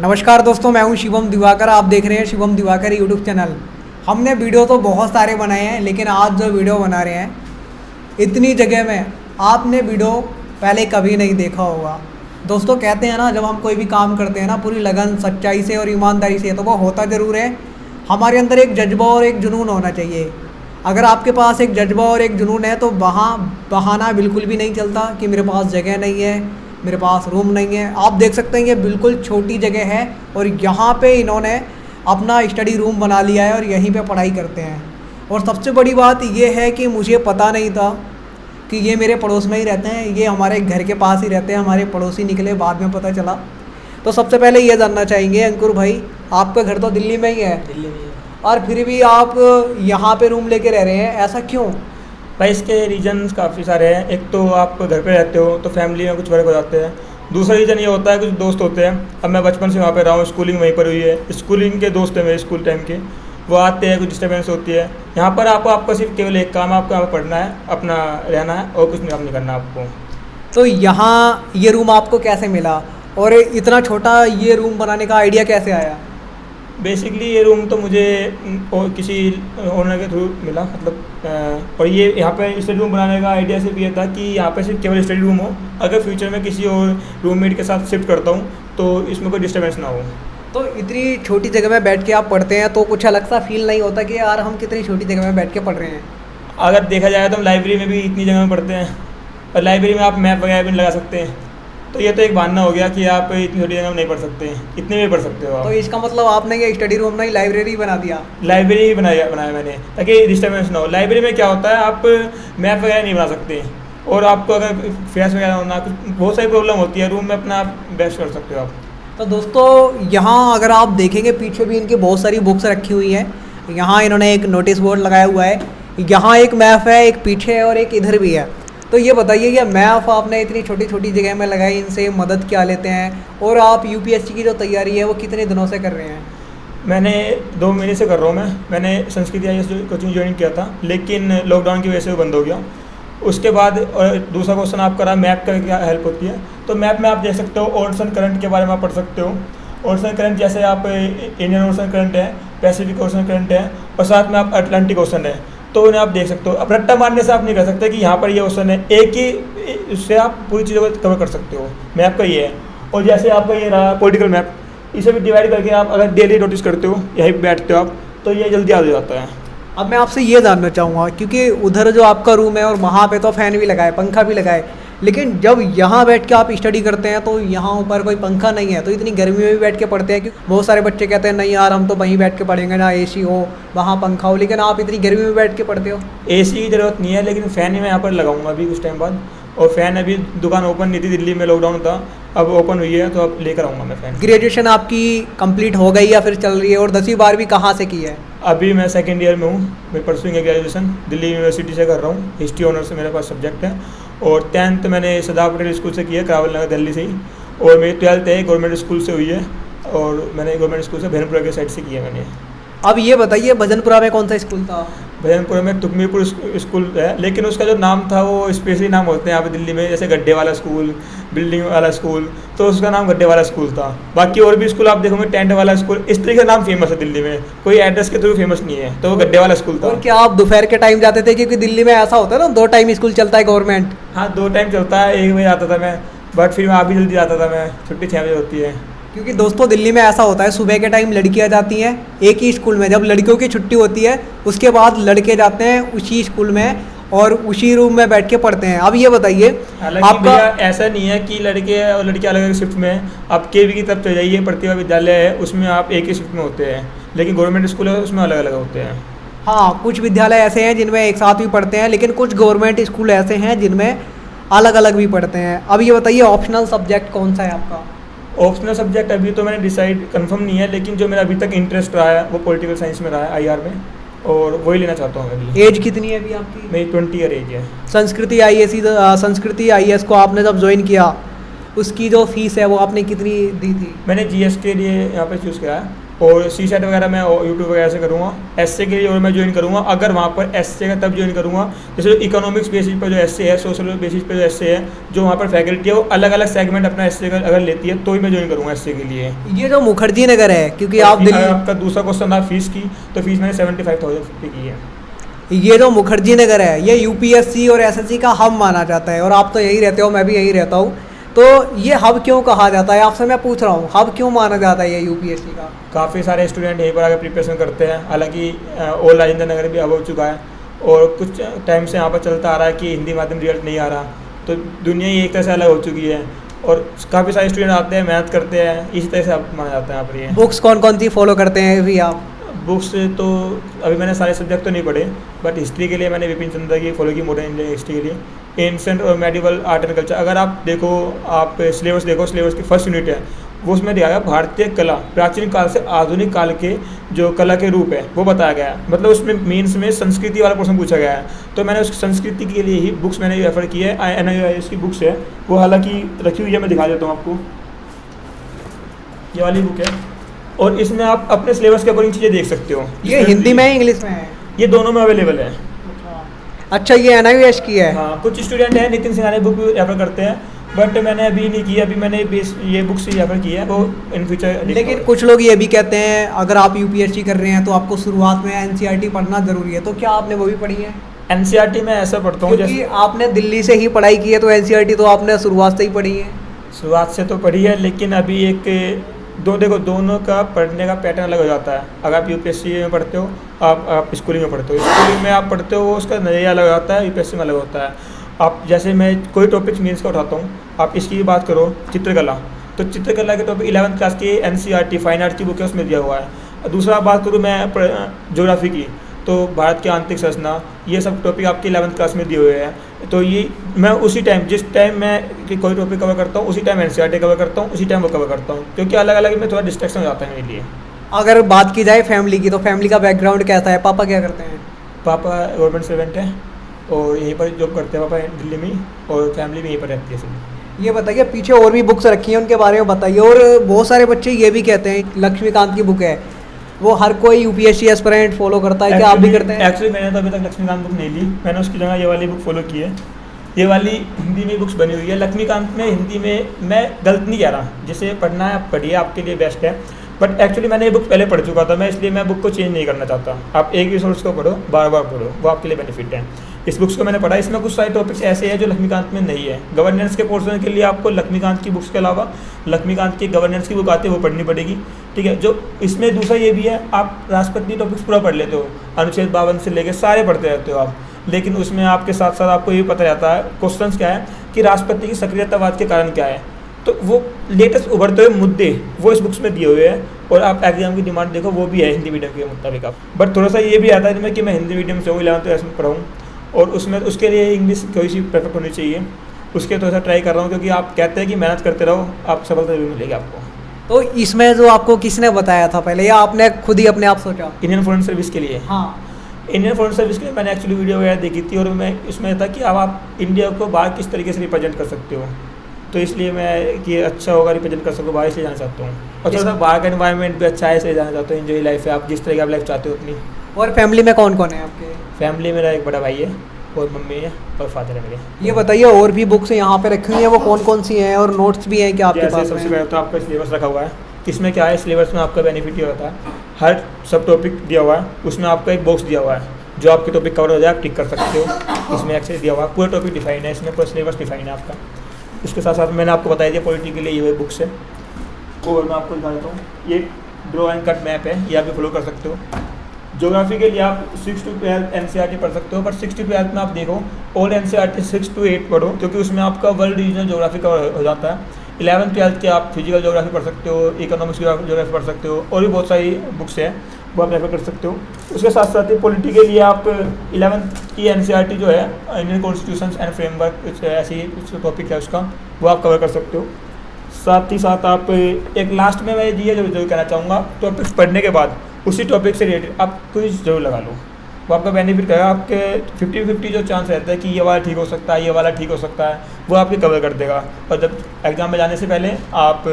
नमस्कार दोस्तों, मैं हूं शिवम दिवाकर। आप देख रहे हैं शिवम दिवाकर यूट्यूब चैनल। हमने वीडियो तो बहुत सारे बनाए हैं, लेकिन आज जो वीडियो बना रहे हैं इतनी जगह में आपने वीडियो पहले कभी नहीं देखा होगा। दोस्तों कहते हैं ना, जब हम कोई भी काम करते हैं ना पूरी लगन सच्चाई से और ईमानदारी से, तो वो होता ज़रूर है। हमारे अंदर एक जज्बा और एक जुनून होना चाहिए। अगर आपके पास एक जज्बा और एक जुनून है तो वहाँ बहाना बिल्कुल भी नहीं चलता कि मेरे पास जगह नहीं है, मेरे पास रूम नहीं है। आप देख सकते हैं ये बिल्कुल छोटी जगह है और यहाँ पे इन्होंने अपना स्टडी रूम बना लिया है और यहीं पे पढ़ाई करते हैं। और सबसे बड़ी बात ये है कि मुझे पता नहीं था कि ये मेरे पड़ोस में ही रहते हैं, ये हमारे घर के पास ही रहते हैं। हमारे पड़ोसी निकले, बाद में पता चला। तो सबसे पहले ये जानना चाहेंगे अंकुर भाई, आपका घर तो दिल्ली में ही है, दिल्ली में। और फिर भी आप यहाँ पे रूम लेके रह रहे हैं, ऐसा क्यों? भाई इसके रीजन काफ़ी सारे हैं। एक तो आप घर पे रहते हो तो फैमिली में कुछ फर्क हो जाते हैं। दूसरा रीज़न ये होता है कुछ दोस्त होते हैं। अब मैं बचपन से वहाँ पे रहा हूँ, स्कूलिंग वहीं पर हुई है, स्कूलिंग के दोस्त हैं मेरे स्कूल टाइम के, वो आते हैं, कुछ डिस्टर्बेंस होती है। यहाँ पर आपको सिर्फ केवल एक काम है, आपको यहाँ पढ़ना है, अपना रहना है और कुछ काम नहीं करना आपको। तो यहाँ ये रूम आपको कैसे मिला और इतना छोटा ये रूम बनाने का आइडिया कैसे आया? बेसिकली ये रूम तो मुझे किसी ओनर के थ्रू मिला, मतलब और ये यहाँ पे स्टडी रूम बनाने का आइडिया सिर्फ ये था कि यहाँ पे सिर्फ केवल स्टडी रूम हो। अगर फ्यूचर में किसी और रूममेट के साथ शिफ्ट करता हूँ तो इसमें कोई डिस्टर्बेंस ना हो। तो इतनी छोटी जगह में बैठ के आप पढ़ते हैं तो कुछ अलग सा फील नहीं होता कि यार हम कितनी छोटी जगह में बैठ के पढ़ रहे हैं? अगर देखा जाए तो हम लाइब्रेरी में भी इतनी जगह में पढ़ते हैं और लाइब्रेरी में आप मैप वगैरह भी नहीं लगा सकते हैं। तो ये तो एक बहाना हो गया कि आप इतनी छोटी जगह में नहीं पढ़ सकते हैं, इतने में पढ़ सकते हो आप। तो इसका मतलब आपने ये स्टडी रूम नहीं लाइब्रेरी बना दिया? लाइब्रेरी बनाया मैंने ताकि डिस्टर्बेंस ना हो। लाइब्रेरी में क्या होता है, आप मैप वगैरह नहीं बना सकते और आपको अगर फेस वगैरह होना, कुछ बहुत सारी प्रॉब्लम होती है। रूम में अपना आप बेस्ट कर सकते हो आप। तो दोस्तों यहाँ अगर आप देखेंगे पीछे भी इनकी बहुत सारी बुक्स रखी हुई हैं। यहाँ इन्होंने एक नोटिस बोर्ड लगाया हुआ है, यहाँ एक मैप है, एक पीछे है और एक इधर भी है। तो ये बताइए ये मैप आपने इतनी छोटी छोटी जगह में लगाई, इनसे मदद क्या लेते हैं? और आप यूपीएससी की जो तैयारी है वो कितने दिनों से कर रहे हैं? मैंने 2 महीने से कर रहा हूँ। मैंने संस्कृत IAS कोचिंग ज्वाइन किया था, लेकिन लॉकडाउन की वजह से वो बंद हो गया। उसके बाद और दूसरा क्वेश्चन आपका रहा मैप का क्या हेल्प होती है। तो मैप में आप देख सकते हो ओशन करंट के बारे में आप पढ़ सकते हो। ओशन करंट जैसे आप इंडियन ओशन करंट है, पैसिफिक ओशन करंट है और साथ में आप अटलांटिक ओशन है, तो उन्हें आप देख सकते हो। अब रट्टा मारने से आप नहीं कर सकते कि यहाँ पर ये ओशन है, एक ही उससे आप पूरी चीज़ों को कवर कर सकते हो। मैप का ये है। और जैसे आपका ये रहा पॉलिटिकल मैप, इसे भी डिवाइड करके आप अगर डेली नोटिस करते हो, यहीं बैठते हो आप, तो ये जल्दी याद हो जाता है। अब मैं आपसे ये जानना चाहूँगा, क्योंकि उधर जो आपका रूम है और वहाँ पे तो फ़ैन भी लगाए, पंखा भी लगाए, लेकिन जब यहाँ बैठ के आप स्टडी करते हैं तो यहाँ ऊपर कोई पंखा नहीं है, तो इतनी गर्मी में भी बैठ के पढ़ते हैं। क्योंकि बहुत सारे बच्चे कहते हैं नहीं यार हम तो वहीं बैठ के पढ़ेंगे, ना AC हो वहाँ पंखा हो, लेकिन आप इतनी गर्मी में बैठ के पढ़ते हो। AC की ज़रूरत नहीं है, लेकिन फ़ैन ही मैं यहाँ पर लगाऊंगा अभी कुछ टाइम बाद। और फ़ैन अभी दुकान ओपन नहीं थी, दिल्ली में लॉकडाउन था, अब ओपन हुई है तो अब लेकर आऊँगा मैं फ़ैन। ग्रेजुएशन आपकी कंप्लीट हो गई या फिर चल रही है? और 10वीं 12वीं कहाँ से की है? अभी मैं सेकेंड ईयर में हूँ। मैं परसुइंग ग्रेजुएशन दिल्ली यूनिवर्सिटी से कर रहा हूँ। हिस्ट्री ऑनर से मेरे पास सब्जेक्ट है। और 10th मैंने सरदार पटेल स्कूल से किया, करावल नगर दिल्ली से ही। और मेरी 12th है गवर्नमेंट स्कूल से हुई है, और मैंने गवर्नमेंट स्कूल से भजनपुरा के साइड से किया मैंने। अब ये बताइए भजनपुरा में कौन सा स्कूल था? भजनपुरा में तुकमीरपुर स्कूल है, लेकिन उसका जो नाम था वो स्पेशली नाम होते हैं यहाँ पे दिल्ली में, जैसे गड्ढे वाला स्कूल, बिल्डिंग वाला स्कूल, तो उसका नाम गड्ढे वाला स्कूल था। बाकी और भी स्कूल आप देखोगे टेंट वाला स्कूल, इस तरीके का नाम फेमस है दिल्ली में, कोई एड्रेस के थ्रू फेमस नहीं है, तो वो गड्ढे वाला स्कूल था। और क्या आप दोपहर के टाइम जाते थे? क्योंकि दिल्ली में ऐसा होता है ना 2 टाइम स्कूल चलता है गवर्नमेंट। हाँ 2 टाइम चलता है, 1 बजे आता था मैं, बट फिर मैं अभी जल्दी आता था, मैं छुट्टी 6 बजे होती है। क्योंकि दोस्तों दिल्ली में ऐसा होता है सुबह के टाइम लड़कियां जाती हैं एक ही स्कूल में, जब लड़कियों की छुट्टी होती है उसके बाद लड़के जाते हैं उसी स्कूल में और उसी रूम में बैठ के पढ़ते हैं। अब ये बताइए हालांकि ऐसा नहीं है कि लड़के और लड़कियां अलग अलग शिफ्ट में हैं। आप KV की तरफ चले जाइए, प्रतिभा विद्यालय है, उसमें आप एक ही शिफ्ट में होते हैं, लेकिन गवर्नमेंट स्कूल है उसमें अलग अलग होते हैं। हाँ, कुछ विद्यालय ऐसे हैं जिनमें एक साथ भी पढ़ते हैं, लेकिन कुछ गवर्नमेंट स्कूल ऐसे हैं जिनमें अलग अलग भी पढ़ते हैं। अब ये बताइए ऑप्शनल सब्जेक्ट कौन सा है आपका? ऑप्शनल सब्जेक्ट अभी तो मैंने डिसाइड कंफर्म नहीं है, लेकिन जो मेरा अभी तक इंटरेस्ट रहा है वो पॉलिटिकल साइंस में रहा है, IR में, और वही लेना चाहता हूँ अभी। एज कितनी है अभी आपकी? मेरी 20 ईयर एज है। संस्कृति IAS को आपने जब ज्वाइन किया उसकी जो फीस है वो आपने कितनी दी थी? मैंने GS के लिए यहाँ पे चूज़ किया है, और सी सेट वगैरह मैं यूट्यूब वगैरह से करूँगा। एसए के लिए और मैं ज्वाइन करूँगा, अगर वहाँ पर एसए का तब ज्वाइन करूँगा जैसे इकोनॉमिक्स बेसिस पर जो एसए है, सोशल बेसिस पर जो एसए है, जो वहाँ पर फैकल्टी है वो अलग अलग सेगमेंट अपना एसए का अगर लेती है तो ही मैं ज्वाइन करूँगा एसए के लिए। ये जो मुखर्जी नगर है, क्योंकि आप दिल्ली, आपका दूसरा क्वेश्चन था फीस की, तो फीस मैंने 75,000 की है। ये जो मुखर्जी नगर है ये यूपीएससी और एसएससी का हब माना जाता है, और आप तो यहीं रहते हो, मैं भी यहीं रहता हूँ, तो ये हब क्यों कहा जाता है? आपसे मैं पूछ रहा हूँ, हब क्यों माना जाता है ये यूपीएससी का? काफ़ी सारे स्टूडेंट यहीं पर आकर प्रिपरेशन करते हैं। हालांकि ओल्ड राजेंद्र नगर भी हब हो चुका है, और कुछ टाइम से यहाँ पर चलता आ रहा है कि हिंदी माध्यम रिजल्ट नहीं आ रहा, तो दुनिया ही एक तरह से अलग हो चुकी है, और काफ़ी सारे स्टूडेंट आते हैं, मेहनत करते हैं, इसी तरह से अब माना जाता है यहाँ पर। ये बुक्स कौन कौन सी फॉलो करते हैं भी आप? बुक्स तो अभी मैंने सारे सब्जेक्ट तो नहीं पढ़े, बट हिस्ट्री के लिए मैंने विपिन चंद्र की फॉलो की, मॉडर्न इंडियन हिस्ट्री के लिए, एंशेंट और मेडिवल आर्ट एंड कल्चर। अगर आप देखो, आप सिलेबस देखो, सिलेबस की फर्स्ट यूनिट है वो उसमें दिया गया भारतीय कला, प्राचीन काल से आधुनिक काल के जो कला के रूप है वो बताया गया है। मतलब उसमें मीन्स में संस्कृति वाला प्रश्न पूछा गया है, तो मैंने उस संस्कृति के लिए ही बुक्स मैंने रेफर की है। NIOS की बुक्स है वो, हालांकि रखी हुई है, मैं दिखा देता हूँ आपको। ये वाली बुक है, और इसमें आप अपने सिलेबस के अकॉर्डिंग चीज़ें देख सकते हो। ये हिंदी में है, इंग्लिश में है? ये दोनों में अवेलेबल है। अच्छा, ये NIOS की है? हाँ, कुछ स्टूडेंट हैं नितिन सिंघानिया बुक भी रेफर करते हैं, बट मैंने अभी नहीं की, अभी मैंने ये बुक्स ही रेफर की है, वो इन फ्यूचर। लेकिन कुछ लोग ये भी कहते हैं अगर आप यूपीएससी कर रहे हैं तो आपको शुरुआत में एनसीईआरटी पढ़ना ज़रूरी है, तो क्या आपने वो भी पढ़ी है? एनसीईआरटी में ऐसा पढ़ता हूँ, क्योंकि आपने दिल्ली से ही पढ़ाई की है, तो एनसीईआरटी तो आपने शुरुआत से ही पढ़ी है। शुरुआत से तो पढ़ी है, लेकिन अभी देखो दोनों का पढ़ने का पैटर्न अलग हो जाता है। अगर आप यूपीएससी में पढ़ते हो, आप स्कूलिंग में पढ़ते हो, स्कूलिंग में आप पढ़ते हो उसका नज़रिया अलग होता है, यूपीएससी में अलग होता है। आप जैसे मैं कोई टॉपिक मीन्स का उठाता हूँ, आप इसकी बात करो चित्रकला, तो चित्रकला के टॉपिक 11th क्लास की एनसीईआरटी फाइन आर्ट की बुक है, उसमें दिया हुआ है। दूसरा बात करूँ मैं ज्योग्राफी की, तो भारत की आंतरिक संरचना, ये सब टॉपिक आपकी 11th क्लास में दिए हुए हैं। तो ये मैं उसी टाइम, जिस टाइम मैं कोई टॉपिक कवर करता हूँ उसी टाइम एनसीईआरटी कवर करता हूँ, उसी टाइम वो कवर करता हूँ, क्योंकि अलग अलग में थोड़ा डिस्ट्रैक्शन हो जाता है मेरे लिए। अगर बात की जाए फैमिली की, तो फैमिली का बैकग्राउंड कैसा है? पापा क्या करते हैं? पापा गवर्नमेंट सर्वेंट है और यहीं पर जॉब करते हैं पापा, दिल्ली में, और फैमिली भी यहीं पर रहती है सभी। ये बताइए, पीछे और भी बुक्स रखी हैं, उनके बारे में बताइए। और बहुत सारे बच्चे ये भी कहते हैं लक्ष्मीकांत की बुक है, वो हर कोई यूपीएससी एस्पिरेंट फॉलो करता है, क्या आप भी करते हैं? एक्चुअली मैंने तो अभी तक लक्ष्मीकांत बुक नहीं ली, मैंने उसकी जगह ये वाली बुक फॉलो की है। ये वाली हिंदी में बुक्स बनी हुई है। लक्ष्मीकांत में हिंदी में मैं गलत नहीं कह रहा, जिसे पढ़ना है आप पढ़िए, आपके लिए बेस्ट है, बट एक्चुअली मैंने ये बुक पहले पढ़ चुका था, मैं इसलिए मैं बुक को चेंज नहीं करना चाहता। आप एक ही सोर्स को पढ़ो, बार बार पढ़ो, वो आपके लिए बेनिफिट है। इस बुक्स को मैंने पढ़ा, इसमें कुछ सारे टॉपिक्स ऐसे हैं जो लक्ष्मीकांत में नहीं है। गवर्नेंस के पोर्शन के लिए आपको लक्ष्मीकांत की बुक्स के अलावा लक्ष्मीकांत की गवर्नेंस की बुक आती है, वो पढ़नी पड़ेगी, ठीक है। जो इसमें दूसरा ये भी है, आप राष्ट्रपति टॉपिक्स पूरा पढ़ लेते हो, अनुच्छेद 52 से लेकर सारे पढ़ते रहते हो आप, लेकिन उसमें आपके साथ साथ आपको ये पता रहता है क्वेश्चंस क्या है कि राष्ट्रपति की सक्रियतावाद के कारण क्या है, तो वो लेटेस्ट उभरते हुए मुद्दे वो इस बुक्स में दिए हुए हैं। और आप एग्जाम की डिमांड देखो, वो भी है हिंदी मीडियम के मुताबिक आप, बट थोड़ा सा ये भी आता है कि मैं हिंदी मीडियम से हूँ, 11th क्लास में पढ़ाऊँ, और उसमें उसके लिए इंग्लिश थोड़ी सी परफेक्ट होनी चाहिए, उसके थोड़ा सा ट्राई कर रहा हूँ, क्योंकि आप कहते हैं कि मेहनत करते रहो, आप सफलता भी मिलेगी आपको। तो इसमें जो आपको किसने बताया था पहले, या आपने खुद ही अपने आप सोचा? इंडियन फॉरेन सर्विस के लिए, हाँ, इंडियन फॉरेन सर्विस के लिए मैंने एक्चुअली वीडियो वगैरह देखी थी, और मैं इसमें था कि अब आप इंडिया को बाहर किस तरीके से रिप्रेजेंट कर सकते हो, तो इसलिए मैं कि अच्छा होगा रिप्रेजेंट कर सको बाहर, इसलिए जाना चाहता हूँ। और थोड़ा सा बाहर का एनवायरनमेंट भी अच्छा है, इसलिए जाना चाहता हूँ। एंजॉय लाइफ है, आप जिस तरह की आप लाइफ चाहते हो अपनी। और फैमिली में कौन कौन है आपके? फैमिली मेरा एक बड़ा भाई है, और मम्मी है, और फादर है मेरे। ये बताइए, और भी बुक्स यहाँ पे रखी हुई हैं, वो कौन कौन सी हैं, और नोट्स भी हैं क्या आपके पास? सबसे पहले तो आपका सिलेबस रखा हुआ है, इसमें क्या है, सिलेबस में आपका बेनिफिट ये होता है, हर सब टॉपिक दिया हुआ है, उसमें आपका एक बॉक्स दिया हुआ है, जो आपके टॉपिक कवर हो जाए आप टिक कर सकते हो, इसमें एक्सेस दिया हुआ है, पूरा टॉपिक डिफाइन है, इसमें पूरा सिलेबस डिफाइन है आपका। उसके साथ साथ मैंने आपको बताया दिया पॉलिटी के लिए ये बुक्स है, और मैं आपको दिखा देता हूँ, ये ड्रॉ एंड कट मैप है, ये आप भी फॉलो कर सकते हो। ज्योग्राफी के लिए आप 6 to 12 एनसीईआरटी पढ़ सकते हो, बट 6 to 12 में आप देखो ऑल एनसीईआरटी 6 to 8 पढ़ो, क्योंकि उसमें आपका वर्ल्ड रीजनल ज्योग्राफी कवर हो जाता है। 11th 12th के आप फिजिकल ज्योग्राफी पढ़ सकते हो, इकोनॉमिक्स ज्योग्राफी पढ़ सकते हो, और भी बहुत सारी बुक्स हैं वो आप रेफर कर सकते हो। उसके साथ साथ ही पॉलिटी के लिए आप 11th की एनसीईआरटी जो है इंडियन कॉन्स्टिट्यूशन एंड फ्रेमवर्क, ऐसी टॉपिक है उसका, वो आप कवर कर सकते हो। साथ ही साथ आप एक लास्ट में मैं ये जरूर कहना चाहूँगा, टॉपिक्स पढ़ने के बाद उसी टॉपिक से रिलेटेड आप क्विज जरूर लगा लो, वो आपका बेनिफिट करेगा। आपके 50-50 जो चांस रहता है कि ये वाला ठीक हो सकता है, ये वाला ठीक हो सकता है, वो आपके कवर कर देगा। और जब एग्ज़ाम में जाने से पहले आप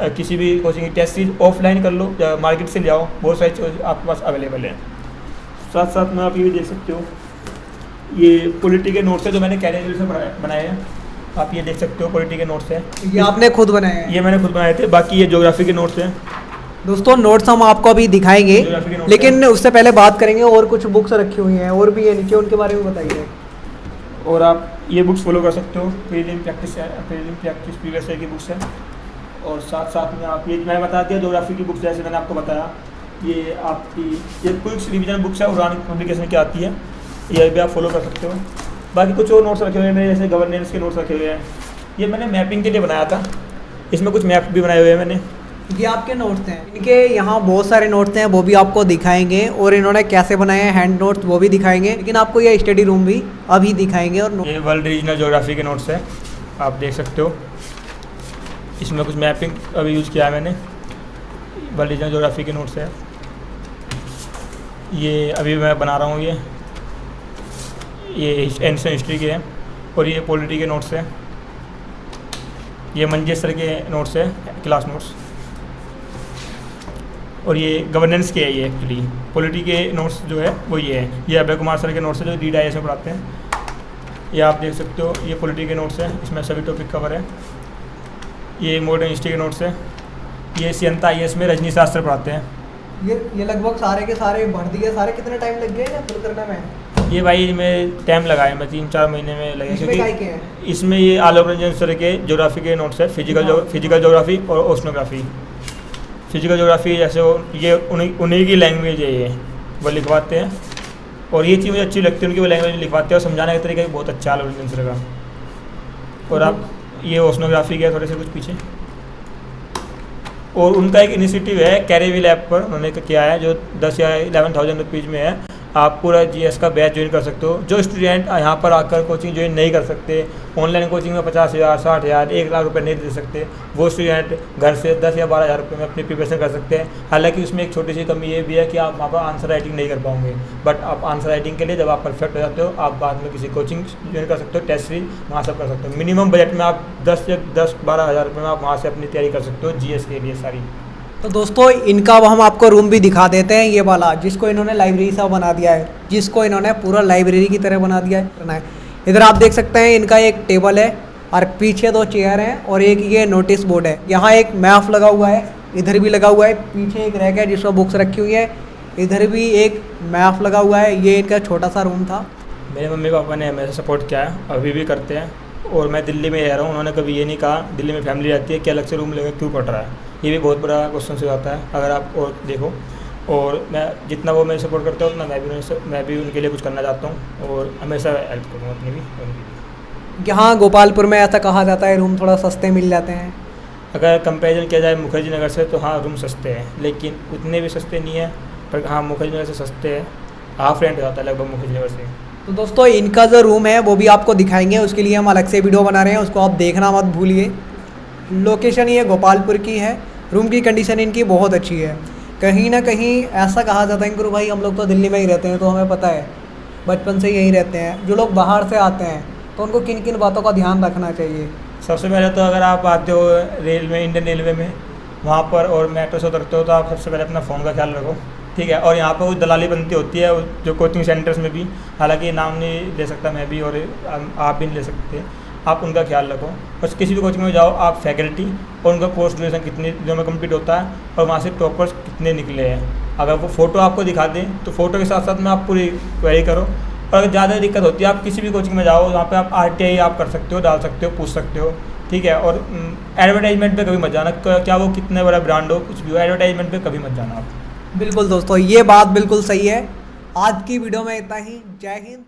किसी भी कोचिंग की टेस्ट सीरीज ऑफलाइन कर लो या मार्केट से ले आओ, बहुत सारी चीज़ आपके पास अवेलेबल है। साथ साथ में आप ये भी देख सकते हो, ये पॉलिटी के नोट्स है जो मैंने कैरियर से बनाए हैं। आप ये देख सकते हो पॉलिटी के नोट्स हैं, ये आपने खुद बनाए हैं? ये मैंने खुद बनाए थे। बाकी ये ज्योग्राफी के नोट्स हैं। दोस्तों नोट्स हम आपको अभी दिखाएंगे, लेकिन उससे पहले बात करेंगे और कुछ बुक्स रखी हुई हैं और भी है नीचे, उनके बारे में बताइए। और आप ये बुक्स फॉलो कर सकते हो, प्रीलिम प्रैक्टिस प्रीवियस ईयर की बुक्स है। और साथ साथ में आप ये मैं बता दिया ज्योग्राफी की बुक्स, जैसे मैंने आपको बताया, ये आपकी ये क्विक्स रिवीजन बुक्स है, उड़ान पब्लिकेशन की आती है, ये भी आप फॉलो कर सकते हो। बाकी कुछ और नोट्स रखे हुए हैं मेरे, जैसे गवर्नेंस के नोट्स रखे हुए हैं। ये मैंने मैपिंग के लिए बनाया था, इसमें कुछ मैप भी बनाए हुए हैं मैंने। ये आपके नोट्स हैं, इनके यहाँ बहुत सारे नोट्स हैं, वो भी आपको दिखाएंगे, और इन्होंने कैसे बनाए हैं हैंड नोट्स वो भी दिखाएंगे, लेकिन आपको ये स्टडी रूम भी अभी दिखाएंगे। और ये वर्ल्ड रीजनल ज्योग्राफी के नोट्स है, आप देख सकते हो। इसमें कुछ मैपिंग अभी यूज़ किया है मैंने, वर्ल्ड रीजनल ज्योग्राफी के नोट्स है। ये अभी मैं बना रहा हूँ, ये एंशिएंट हिस्ट्री के हैं। और ये पॉलिटी के नोट्स हैं, ये मंजेश सर के नोट्स है, क्लास नोट्स। और ये गवर्नेंस के है, ये एक्चुअली पॉलिटी के नोट्स जो है वो ये है। ये अभय कुमार सर के नोट्स है जो DDIS में पढ़ाते हैं। ये आप देख सकते हो, ये पॉलिटी के नोट्स हैं, इसमें सभी टॉपिक कवर है। ये मॉडर्न हिस्ट्री के नोट्स है। ये सियंता IAS में रजनी शास्त्र पढ़ाते हैं। ये लगभग सारे के सारे भर दिए सारे। कितने टाइम लग गए ना फिल करने में? ये भाई मैं टाइम लगाया, मैं 3-4 महीने में लगे, क्योंकि इसमें ये आलोक रंजन सर के ज्योग्राफी के नोट्स है, फिजिकल ज्योग्राफी और ओशनोग्राफी। फिजिकल ज्योग्राफी जैसे ये उन्हीं की लैंग्वेज है, ये वो लिखवाते हैं। और ये चीज़ मुझे अच्छी लगती है, उनकी वो लैंग्वेज लिखवाते हैं और समझाने का तरीका भी बहुत अच्छा है आलोक रंजन सर का। और आप ये ओशनोग्राफी के थोड़े से कुछ पीछे, और उनका एक इनिशिएटिव है कैरीविल ऐप पर उन्होंने किया है, जो 10 या 11,000 रुपीज़ में है। आप पूरा GS का बैच ज्वाइन कर सकते हो। जो स्टूडेंट यहाँ पर आकर कोचिंग ज्वाइन नहीं कर सकते, ऑनलाइन कोचिंग में 50,000, 60,000, 1 लाख रुपए नहीं दे सकते, वो स्टूडेंट घर से 10 या 12,000 रुपये में अपनी प्रिपरेशन कर सकते हैं। हालांकि उसमें एक छोटी सी कमी ये भी है कि आप वहाँ पर आंसर राइटिंग नहीं कर पाओगे, बट आप आंसर राइटिंग के लिए जब आप परफेक्ट हो जाते हो, आप बाद में किसी कोचिंग ज्वाइन कर सकते हो, टेस्ट सीरीज वहाँ सब कर सकते हो। मिनिमम बजट में आप 10-12,000 रुपये में आप वहाँ से अपनी तैयारी कर सकते हो GS के लिए सारी। तो दोस्तों इनका हम आपको रूम भी दिखा देते हैं, ये वाला जिसको इन्होंने लाइब्रेरी सा बना दिया है, जिसको इन्होंने पूरा लाइब्रेरी की तरह बना दिया है। इधर आप देख सकते हैं इनका एक टेबल है और पीछे 2 चेयर हैं और एक ये नोटिस बोर्ड है। यहाँ एक मैप लगा हुआ है, इधर भी लगा हुआ है, पीछे एक रैक है जिसमें बुक्स रखी हुई है, इधर भी एक मैप लगा हुआ है। ये इनका छोटा सा रूम था। मेरे मम्मी पापा ने हमेशा सपोर्ट किया है, अभी भी करते हैं। और मैं दिल्ली में रह रहा हूँ, उन्होंने कभी ये नहीं कहा दिल्ली में फैमिली रहती है कि अलग से रूम लेकर क्यों पढ़ रहा है। ये भी बहुत बड़ा क्वेश्चन से आता है अगर आप और देखो। और मैं जितना वो मेरे सपोर्ट करता हूँ उतना मैं भी उनके लिए कुछ करना चाहता हूँ और हमेशा हेल्प करूँगा अपनी भी उनकी भी। यहाँ गोपालपुर में ऐसा कहा जाता है रूम थोड़ा सस्ते मिल जाते हैं। अगर कंपेरिजन किया जाए मुखर्जी नगर से तो हाँ रूम सस्ते हैं, लेकिन उतने भी सस्ते नहीं है, पर हाँ मुखर्जी नगर से सस्ते हैं, हाफ रेंट हो जाता है लगभग मुखर्जी नगर से। तो दोस्तों इनका जो रूम है वो भी आपको दिखाएंगे, उसके लिए हम अलग से वीडियो बना रहे हैं, उसको आप देखना मत भूलिए। लोकेशन ये गोपालपुर की है। रूम की कंडीशन इनकी बहुत अच्छी है। कहीं ना कहीं ऐसा कहा जाता है गुरु भाई हम लोग तो दिल्ली में ही रहते हैं, तो हमें पता है बचपन से यहीं रहते हैं। जो लोग बाहर से आते हैं तो उनको किन किन बातों का ध्यान रखना चाहिए? सबसे पहले तो अगर आप आते हो रेलवे इंडियन रेलवे में वहाँ पर और मेट्रो से उतरते हो तो आप सबसे पहले अपना फ़ोन का ख्याल रखो, ठीक है। और यहाँ पर कुछ दलाली बनती होती है जो कोचिंग सेंटर्स में भी, हालांकि नाम नहीं ले सकता मैं भी और आप भी नहीं ले सकते, आप उनका ख्याल रखो। बस किसी भी कोचिंग में जाओ आप फैकल्टी और उनका कोर्स ड्यूरेशन कितने दिनों में कंप्लीट होता है और वहाँ से टॉपर्स कितने निकले हैं। अगर वो फ़ोटो आपको दिखा दें तो फ़ोटो के साथ साथ में आप पूरी क्वेरी करो। और अगर ज़्यादा दिक्कत होती है आप किसी भी कोचिंग में जाओ, वहाँ पे आप RTI आप कर सकते हो, डाल सकते हो, पूछ सकते हो, ठीक है। और एडवर्टाइजमेंट पे कभी मत जाना, क्या वो कितने बड़ा ब्रांड हो कुछ भी हो, एडवर्टाइजमेंट पे कभी मत जाना आप। बिल्कुल दोस्तों ये बात बिल्कुल सही है। आज की वीडियो में इतना ही। जय हिंद।